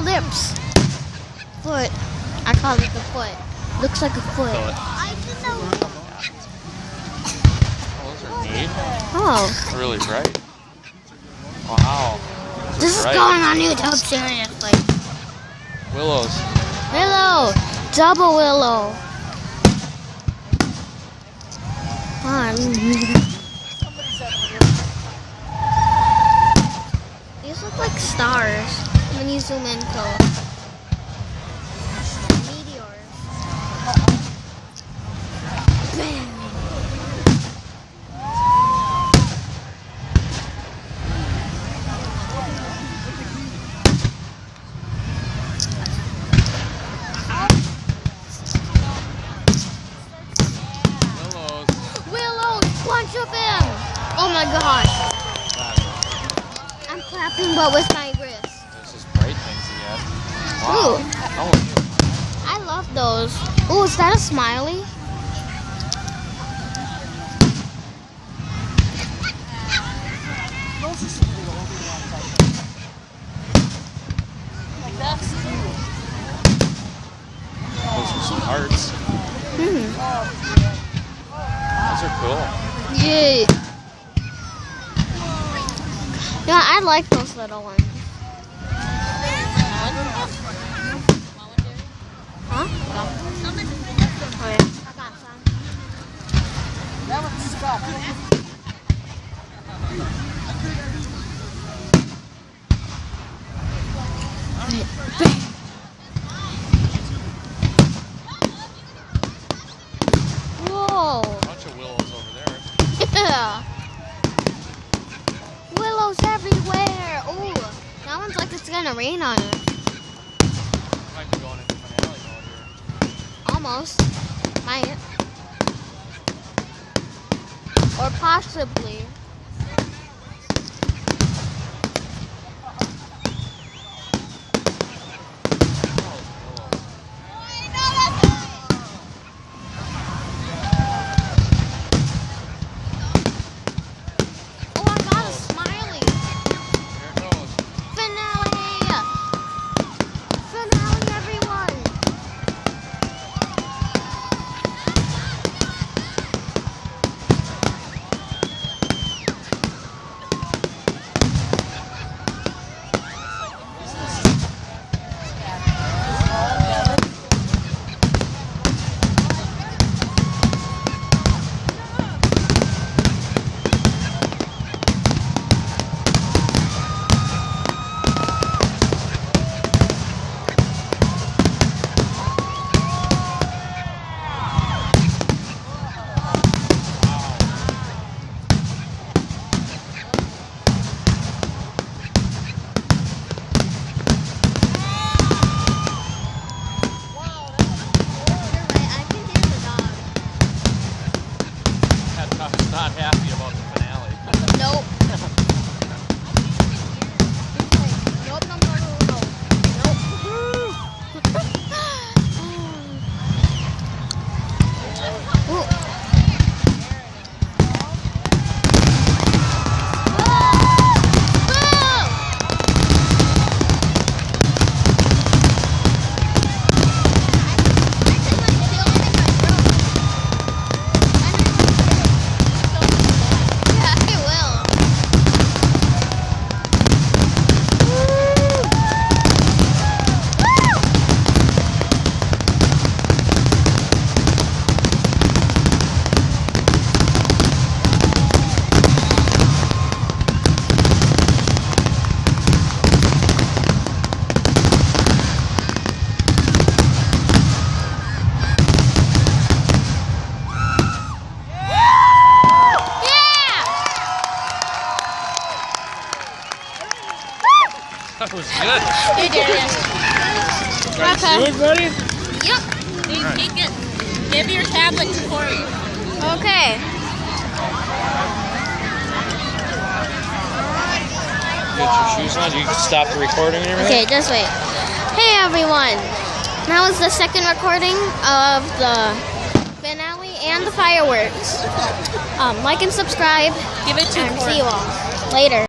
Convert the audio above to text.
lips. Foot. I call it the foot. Looks like a foot. Those are neat. Oh. It's really bright. Wow. This is Right. going on YouTube, seriously. Willows. Willow. Double willow. These look like stars when you zoom in close. Meteors. Bam. Willows. Willow, bunch of them. Oh my gosh. I'm clapping, but with my wrist. There's just bright things again. Ooh. Wow. How are you? I love those. Ooh, is that a smiley? Those are some hearts. Those are cool. Yeah. Yeah, I like those little ones. Huh? Oh, yeah. I got some. That one's stuck. Whoa. Bunch of willows over there. Yeah. Willows everywhere. Ooh, that one's like it's gonna rain on us. Might be going into finale mode here. Almost. Might. Or possibly. Oh, I got a smiley. Here it goes. Finale! Finale, everyone! That's not happy about the finale. Nope. Nope, no, no, no, no. Nope. Ooh. That was good. You did it. Okay. Good, buddy? Yep. Take it. Give your tablet to Corey. Okay. Get your shoes on. You can stop the recording and everything. Okay, just wait. Hey everyone. That was the second recording of the finale and the fireworks. Like and subscribe. Give it to And Corey. see you all later.